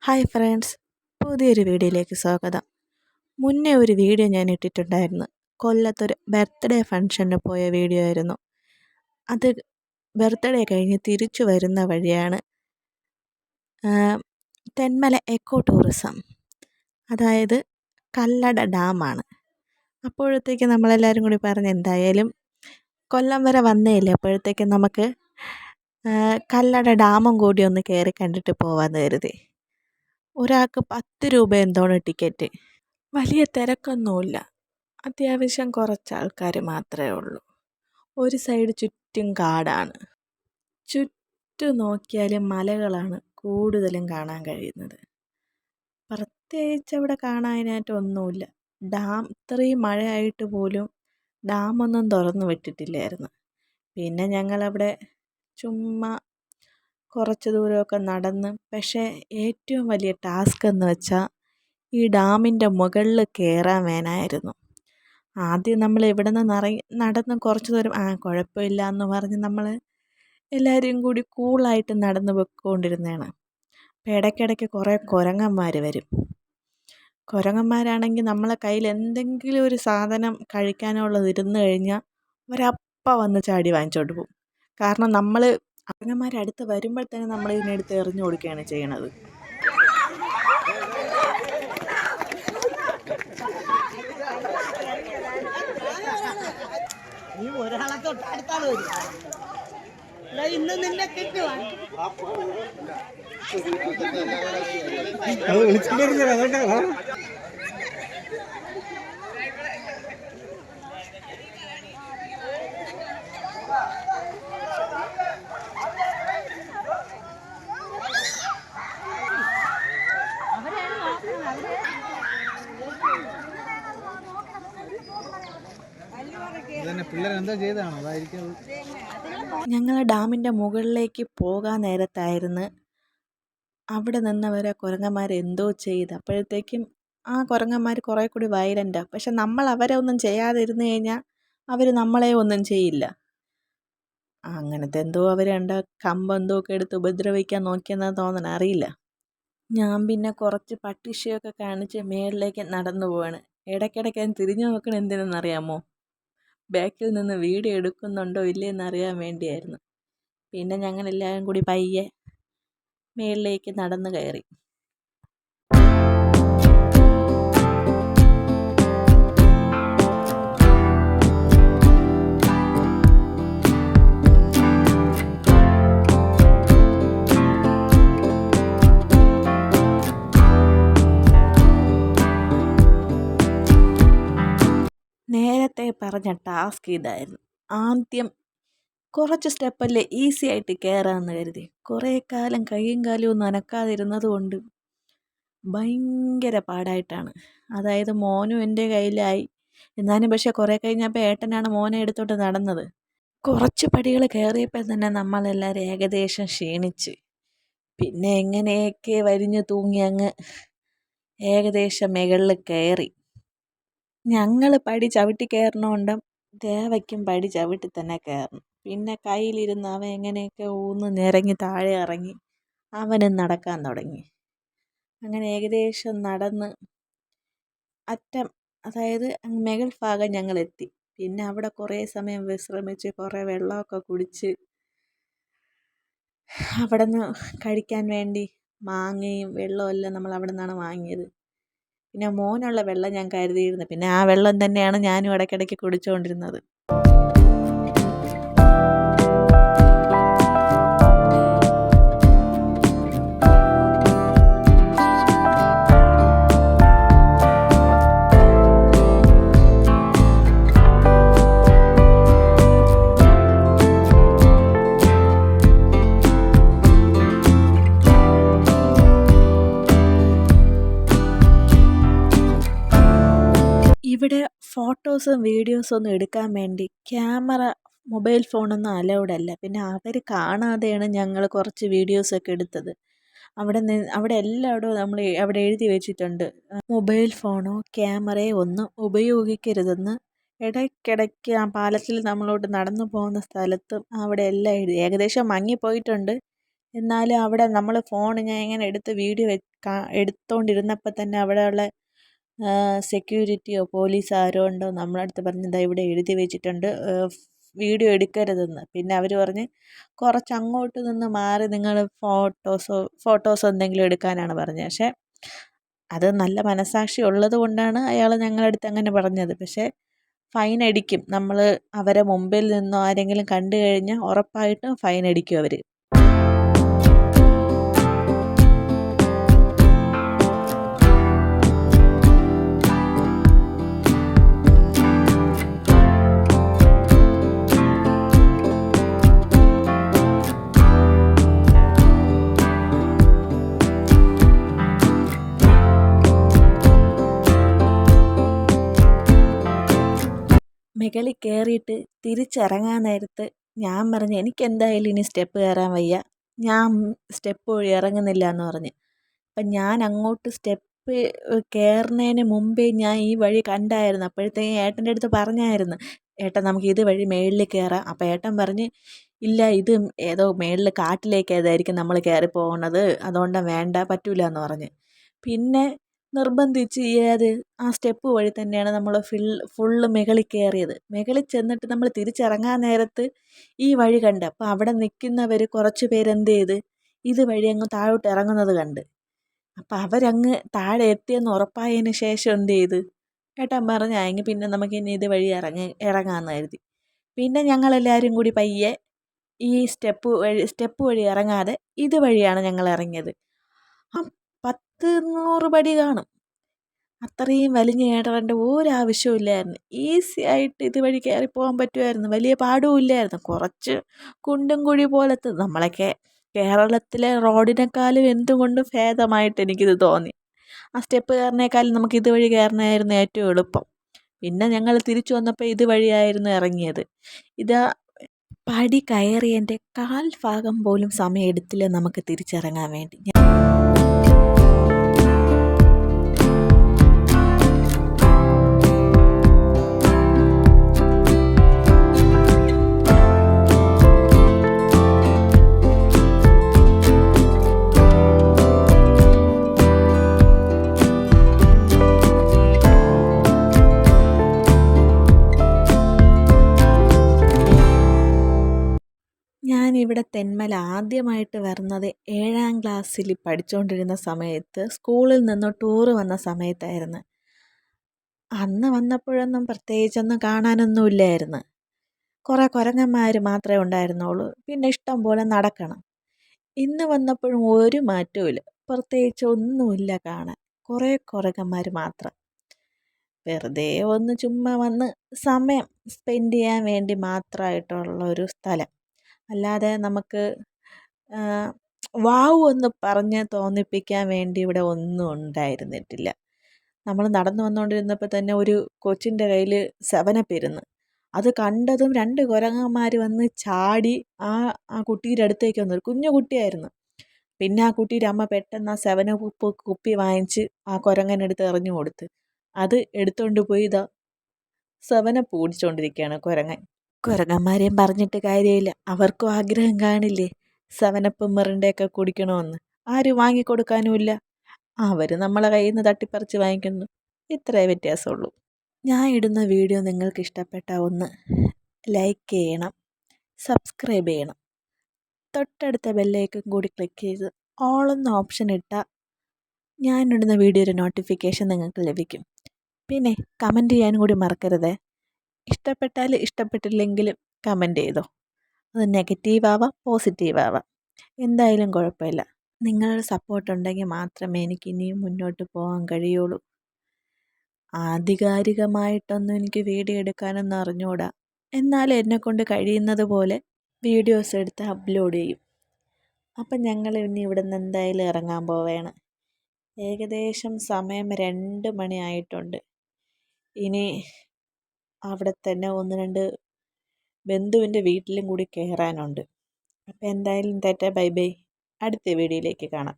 Hi friends, പുതിയൊരു വീഡിയോയിലേക്ക് സ്വാഗതം. മുന്നേ ഒരു വീഡിയോ ഞാൻ ഇട്ടിട്ടുണ്ടായിരുന്നു. കൊല്ലത്തൊരു ബർത്ത്ഡേ ഫംഗ്ഷന് പോയ വീഡിയോ ആയിരുന്നു. അത് ബർത്ത്ഡേ കഴിഞ്ഞ് തിരിച്ചു വരുന്ന വഴിയാണ് തെന്മല എക്കോ ടൂറിസം, അതായത് കല്ലട ഡാമാണ്. അപ്പോഴത്തേക്ക് നമ്മളെല്ലാവരും കൂടി പറഞ്ഞ് എന്തായാലും കൊല്ലം വരെ വന്നേയില്ല, അപ്പോഴത്തേക്ക് നമുക്ക് കല്ലട ഡാമും കൂടി ഒന്ന് കയറി കണ്ടിട്ട് പോകാമെന്ന് കരുതി. ഒരാൾക്ക് 10 രൂപ എന്തോണ് ടിക്കറ്റ്. വലിയ തിരക്കൊന്നുമില്ല, അത്യാവശ്യം കുറച്ച് ആൾക്കാർ മാത്രമേ ഉള്ളൂ. ഒരു സൈഡ് ചുറ്റും കാടാണ്, ചുറ്റും നോക്കിയാലും മലകളാണ് കൂടുതലും കാണാൻ കഴിയുന്നത്. പ്രത്യേകിച്ച് അവിടെ കാണാനായിട്ടൊന്നുമില്ല. ഡാം ഇത്രയും മഴയായിട്ട് പോലും ഡാമൊന്നും തുറന്നു വിട്ടിട്ടില്ലായിരുന്നു. പിന്നെ ഞങ്ങളവിടെ ചുമ്മാ കുറച്ച് ദൂരമൊക്കെ നടന്ന്, പക്ഷേ ഏറ്റവും വലിയ ടാസ്ക് എന്ന് വെച്ചാൽ ഈ ഡാമിൻ്റെ മുകളിൽ കയറാൻ വേണമായിരുന്നു. ആദ്യം നമ്മൾ ഇവിടെ നിന്ന് നടന്ന് കുറച്ച് ദൂരം കുഴപ്പമില്ല എന്ന് പറഞ്ഞ് നമ്മൾ എല്ലാവരും കൂടി കൂളായിട്ട് നടന്ന് പോയിക്കൊണ്ടിരുന്നതാണ്. അപ്പോൾ ഇടയ്ക്കിടയ്ക്ക് കുറേ കുരങ്ങന്മാർ വരും. കുരങ്ങന്മാരാണെങ്കിൽ നമ്മളെ കയ്യിൽ എന്തെങ്കിലും ഒരു സാധനം കഴിക്കാനുള്ളത് ഇരുന്ന് കഴിഞ്ഞാൽ അവരപ്പം വന്ന് ചാടി വാങ്ങിച്ചോണ്ട് പോകും. കാരണം നമ്മൾ കുരങ്ങന്മാരടുത്ത് വരുമ്പോൾ തന്നെ നമ്മൾ ഇതിനെടുത്ത് എറിഞ്ഞു കൊടുക്കുകയാണ് ചെയ്യണത്. ഞങ്ങൾ ഡാമിൻ്റെ മുകളിലേക്ക് പോകാൻ നേരത്തായിരുന്നു അവിടെ നിന്നവരെ കുരങ്ങന്മാർ എന്തോ ചെയ്ത്. അപ്പോഴത്തേക്കും ആ കുരങ്ങന്മാർ കുറേ കൂടി വയലൻ്റാണ്. പക്ഷെ നമ്മൾ അവരെ ഒന്നും ചെയ്യാതിരുന്നു കഴിഞ്ഞാൽ അവർ നമ്മളെ ഒന്നും ചെയ്യില്ല. അങ്ങനത്തെ എന്തോ അവരുണ്ട്, കമ്പെന്തോ ഒക്കെ എടുത്ത് ഉപദ്രവിക്കാൻ നോക്കിയെന്നാണ് തോന്നണം, അറിയില്ല. ഞാൻ പിന്നെ കുറച്ച് പട്ടിഷയൊക്കെ കാണിച്ച് മേളിലേക്ക് നടന്നു പോവാണ്. ഇടയ്ക്കിടയ്ക്ക് ഞാൻ തിരിഞ്ഞു നോക്കണം, എന്തിനെന്നറിയാമോ? ബാക്കിൽ നിന്ന് വീഡിയോ എടുക്കുന്നുണ്ടോ ഇല്ലയെന്ന് അറിയാൻ വേണ്ടിയായിരുന്നു. പിന്നെ ഞങ്ങളെല്ലാവരും കൂടി പയ്യെ മേളിലേക്ക് നടന്നു കയറി. നേരത്തെ പറഞ്ഞ ടാസ്ക് ഇതായിരുന്നു. ആദ്യം കുറച്ച് സ്റ്റെപ്പല്ലേ ഈസി ആയിട്ട് കയറാമെന്ന് കരുതി. കുറേ കാലം കൈയും കാലും ഒന്നും അനക്കാതിരുന്നത് കൊണ്ട് ഭയങ്കര പാടായിട്ടാണ്. അതായത് മോനും എൻ്റെ കയ്യിലായി. എന്നാലും പക്ഷേ കുറേ കഴിഞ്ഞപ്പോൾ ഏട്ടനാണ് മോനെ എടുത്തോട്ട് നടന്നത്. കുറച്ച് പടികൾ കയറിയപ്പോൾ തന്നെ നമ്മളെല്ലാവരും ഏകദേശം ക്ഷീണിച്ച്. പിന്നെ എങ്ങനെയൊക്കെ വലിഞ്ഞു തൂങ്ങി അങ്ങ് ഏകദേശം മുകളിൽ കയറി. ഞങ്ങൾ പടി ചവിട്ടി കയറണോണ്ടും ദേവയ്ക്കും പടി ചവിട്ടി തന്നെ കയറണം. പിന്നെ കയ്യിലിരുന്ന് അവൻ എങ്ങനെയൊക്കെ ഊന്ന് നിരങ്ങി താഴെ ഇറങ്ങി അവനും നടക്കാൻ തുടങ്ങി. അങ്ങനെ ഏകദേശം നടന്ന് അറ്റം, അതായത് മുകൾ ഭാഗം ഞങ്ങളെത്തി. പിന്നെ അവിടെ കുറേ സമയം വിശ്രമിച്ച് കുറേ വെള്ളമൊക്കെ കുടിച്ച് അവിടെ നിന്ന് കഴിക്കാൻ വേണ്ടി മാങ്ങയും വെള്ളവും എല്ലാം നമ്മൾ അവിടെ നിന്നാണ് വാങ്ങിയത്. പിന്നെ മോനുള്ള വെള്ളം ഞാൻ കരുതിയിരുന്നു. പിന്നെ ആ വെള്ളം തന്നെയാണ് ഞാനും ഇടയ്ക്കിടയ്ക്ക് കുടിച്ചുകൊണ്ടിരുന്നത്. ഇവിടെ ഫോട്ടോസും വീഡിയോസും ഒന്നും എടുക്കാൻ വേണ്ടി മൊബൈൽ ഫോണൊന്നും അലൗഡ് അല്ല. പിന്നെ അവർ കാണാതെയാണ് ഞങ്ങൾ കുറച്ച് വീഡിയോസൊക്കെ എടുത്തത്. അവിടെ എല്ലായിടവും നമ്മൾ അവിടെ എഴുതി വെച്ചിട്ടുണ്ട്, മൊബൈൽ ഫോണോ ക്യാമറയോ ഒന്നും ഉപയോഗിക്കരുതെന്ന്. ഇടയ്ക്കിടയ്ക്ക് ആ പാലത്തിൽ നമ്മളോട്ട് നടന്നു പോകുന്ന സ്ഥലത്തും അവിടെ എല്ലാം എഴുതി. ഏകദേശം മങ്ങിപ്പോയിട്ടുണ്ട്, എന്നാലും അവിടെ നമ്മൾ ഫോൺ ഞാൻ ഇങ്ങനെ എടുത്ത് വീഡിയോ എടുത്തുകൊണ്ടിരുന്നപ്പോൾ തന്നെ അവിടെയുള്ള സെക്യൂരിറ്റിയോ പോലീസ് ആരോ ഉണ്ടോ നമ്മളെ അടുത്ത് പറഞ്ഞ് ദാ ഇവിടെ എഴുതി വെച്ചിട്ടുണ്ട് വീഡിയോ എടുക്കരുതെന്ന്. പിന്നെ അവർ പറഞ്ഞ് കുറച്ച് അങ്ങോട്ട് നിന്ന് മാറി നിങ്ങൾ ഫോട്ടോസോ എന്തെങ്കിലും എടുക്കാനാണ് പറഞ്ഞത്. പക്ഷേ അത് നല്ല മനസാക്ഷി ഉള്ളത് കൊണ്ടാണ് അയാൾ ഞങ്ങളുടെ അടുത്ത് അങ്ങനെ പറഞ്ഞത്. പക്ഷേ ഫൈൻ അടിക്കും. നമ്മൾ അവരെ മുമ്പിൽ നിന്നോ ആരെങ്കിലും കണ്ടു കഴിഞ്ഞാൽ ഉറപ്പായിട്ടും ഫൈൻ അടിക്കും അവർ. മുകളിൽ കയറിയിട്ട് തിരിച്ചിറങ്ങാൻ നേരത്ത് ഞാൻ പറഞ്ഞു എനിക്കെന്തായാലും ഇനി സ്റ്റെപ്പ് കയറാൻ വയ്യ, ഞാൻ സ്റ്റെപ്പ് വഴി ഇറങ്ങുന്നില്ല എന്ന് പറഞ്ഞ്. അപ്പം ഞാൻ അങ്ങോട്ട് സ്റ്റെപ്പ് കയറുന്നതിന് മുമ്പേ ഞാൻ ഈ വഴി കണ്ടായിരുന്നു. അപ്പോഴത്തേക്കും ഏട്ടൻ്റെ അടുത്ത് പറഞ്ഞായിരുന്നു, ഏട്ടൻ നമുക്ക് ഇത് വഴി മുകളിൽ കയറാം. അപ്പം ഏട്ടൻ പറഞ്ഞ് ഇല്ല, ഇത് ഏതോ മുകളിൽ കാട്ടിലേക്ക് ഏതായിരിക്കും നമ്മൾ കയറി പോകുന്നത്, അതുകൊണ്ടാണ് വേണ്ട, പറ്റൂല എന്ന് പറഞ്ഞ്. പിന്നെ നിർബന്ധിച്ച് ആ സ്റ്റെപ്പ് വഴി തന്നെയാണ് നമ്മൾ ഫുള്ള് മുകളിൽ കയറിയത്. മുകളിൽ ചെന്നിട്ട് നമ്മൾ തിരിച്ചിറങ്ങാൻ നേരത്ത് ഈ വഴി കണ്ട്. അപ്പോൾ അവിടെ നിൽക്കുന്നവർ കുറച്ച് പേര് എന്ത് ചെയ്ത് ഇതുവഴി അങ്ങ് താഴോട്ട് ഇറങ്ങുന്നത് കണ്ട്. അപ്പം അവരങ്ങ് താഴെ എത്തിയെന്ന് ഉറപ്പായതിന് ശേഷം എന്ത് ചെയ്ത് ഏട്ടൻ പറഞ്ഞെങ്കിൽ പിന്നെ നമുക്ക് ഇനി ഇതുവഴി ഇറങ്ങാമെന്ന് കരുതി. പിന്നെ ഞങ്ങളെല്ലാവരും കൂടി പയ്യെ ഈ സ്റ്റെപ്പ് വഴി ഇറങ്ങാതെ ഇതുവഴിയാണ് ഞങ്ങൾ ഇറങ്ങിയത്. 10-100 പടി കാണും. അത്രയും വലിഞ്ഞ് കയറേണ്ട ഒരാവശ്യവും ഇല്ലായിരുന്നു. ഈസി ആയിട്ട് ഇതുവഴി കയറിപ്പോകാൻ പറ്റുമായിരുന്നു. വലിയ പാടും ഇല്ലായിരുന്നു. കുറച്ച് കുണ്ടും കുഴി പോലത്തെ നമ്മളൊക്കെ കേരളത്തിലെ റോഡിനേക്കാളും എന്തുകൊണ്ടും ഭേദമായിട്ട് എനിക്കിത് തോന്നി. ആ സ്റ്റെപ്പ് കയറുന്നേക്കാളും നമുക്ക് ഇതുവഴി കയറുന്നതായിരുന്നു ഏറ്റവും എളുപ്പം. പിന്നെ ഞങ്ങൾ തിരിച്ചു വന്നപ്പോൾ ഇതുവഴിയായിരുന്നു ഇറങ്ങിയത്. ഇതാ പടി കയറിയതിൻ്റെ 1/4 ഭാഗം പോലും സമയം എടുത്തില്ല നമുക്ക് തിരിച്ചിറങ്ങാൻ വേണ്ടി. ഞാനിവിടെ തെന്മല ആദ്യമായിട്ട് വരുന്നത് 7ാം ക്ലാസ്സിൽ പഠിച്ചുകൊണ്ടിരുന്ന സമയത്ത്, സ്കൂളിൽ നിന്ന് ടൂറ് വന്ന സമയത്തായിരുന്നു. അന്ന് വന്നപ്പോഴൊന്നും പ്രത്യേകിച്ചൊന്നും കാണാനൊന്നും ഇല്ലായിരുന്നു. കുറേ കുരങ്ങന്മാർ മാത്രമേ ഉണ്ടായിരുന്നുള്ളൂ. പിന്നെ ഇഷ്ടം പോലെ നടക്കണം. ഇന്ന് വന്നപ്പോഴും ഒരു മാറ്റവും ഇല്ല, പ്രത്യേകിച്ച് ഒന്നുമില്ല കാണാൻ. കുറേ കുരങ്ങന്മാർ മാത്രം. വെറുതെ ഒന്ന് ചുമ്മാ വന്ന് സമയം സ്പെൻഡ് ചെയ്യാൻ വേണ്ടി മാത്രമായിട്ടുള്ളൊരു സ്ഥലം. അല്ലാതെ നമുക്ക് വാവ് എന്ന് പറഞ്ഞ് തോന്നിപ്പിക്കാൻ വേണ്ടി ഇവിടെ ഒന്നും ഉണ്ടായിരുന്നിട്ടില്ല. നമ്മൾ നടന്നു വന്നുകൊണ്ടിരുന്നപ്പോൾ തന്നെ ഒരു കൊച്ചിൻ്റെ കയ്യിൽ 7up ഇരുന്ന്. അത് കണ്ടതും 2 കുരങ്ങന്മാർ വന്ന് ചാടി ആ കുട്ടിയുടെ അടുത്തേക്ക് വന്നു. ഒരു കുഞ്ഞു കുട്ടിയായിരുന്നു. പിന്നെ ആ കുട്ടിയുടെ അമ്മ പെട്ടെന്ന് ആ 7up കുപ്പി വാങ്ങിച്ച് ആ കുരങ്ങനെടുത്ത് എറിഞ്ഞു കൊടുത്ത്. അത് എടുത്തുകൊണ്ട് പോയി 7up കുടിച്ചുകൊണ്ടിരിക്കുകയാണ് കുരങ്ങൻ. കുരങ്ങന്മാരെയും പറഞ്ഞിട്ട് കാര്യമില്ല, അവർക്കും ആഗ്രഹം കാണില്ലേ 7up മിറിണ്ടയൊക്കെ കുടിക്കണമെന്ന്. ആരും വാങ്ങിക്കൊടുക്കാനുമില്ല. അവർ നമ്മളെ കയ്യിൽ നിന്ന് തട്ടിപ്പറിച്ച് വാങ്ങിക്കുന്നു. ഇത്രയേ വ്യത്യാസമുള്ളൂ. ഞാൻ ഇടുന്ന വീഡിയോ നിങ്ങൾക്ക് ഇഷ്ടപ്പെട്ടാൽ ഒന്ന് ലൈക്ക് ചെയ്യണം, സബ്സ്ക്രൈബ് ചെയ്യണം. തൊട്ടടുത്ത ബെല്ലൈക്കൺ കൂടി ക്ലിക്ക് ചെയ്ത് ഓൾ എന്ന ഓപ്ഷൻ ഇട്ടാൽ ഞാനിടുന്ന വീഡിയോയുടെ നോട്ടിഫിക്കേഷൻ നിങ്ങൾക്ക് ലഭിക്കും. പിന്നെ കമൻറ്റ് ചെയ്യാനും കൂടി മറക്കരുതേ. ഇഷ്ടപ്പെട്ടാൽ ഇഷ്ടപ്പെട്ടില്ലെങ്കിലും കമൻറ്റ് ചെയ്തോ. അത് നെഗറ്റീവ് ആവാം, പോസിറ്റീവ് ആവാം, എന്തായാലും കുഴപ്പമില്ല. നിങ്ങളുടെ സപ്പോർട്ട് ഉണ്ടെങ്കിൽ മാത്രമേ എനിക്ക് ഇനിയും മുന്നോട്ട് പോകാൻ കഴിയുള്ളൂ. ആധികാരികമായിട്ടൊന്നും എനിക്ക് വീഡിയോ എടുക്കാനൊന്നും അറിഞ്ഞുകൂടാ. എന്നാലും എന്നെക്കൊണ്ട് കഴിയുന്നത് പോലെ വീഡിയോസ് എടുത്ത് അപ്ലോഡ് ചെയ്യും. അപ്പം ഞങ്ങൾ ഇനി ഇവിടെ നിന്ന് എന്തായാലും ഇറങ്ങാൻ പോവുകയാണ്. ഏകദേശം സമയം 2 മണി ആയിട്ടുണ്ട്. ഇനി അവിടെ തന്നെ 1-2 ബന്ധുവിൻ്റെ വീട്ടിലും കൂടി കയറാനുണ്ട്. അപ്പോൾ എന്തായാലും ടാറ്റാ ബൈ ബൈ. അടുത്ത വീഡിയോയിലേക്ക് കാണാം.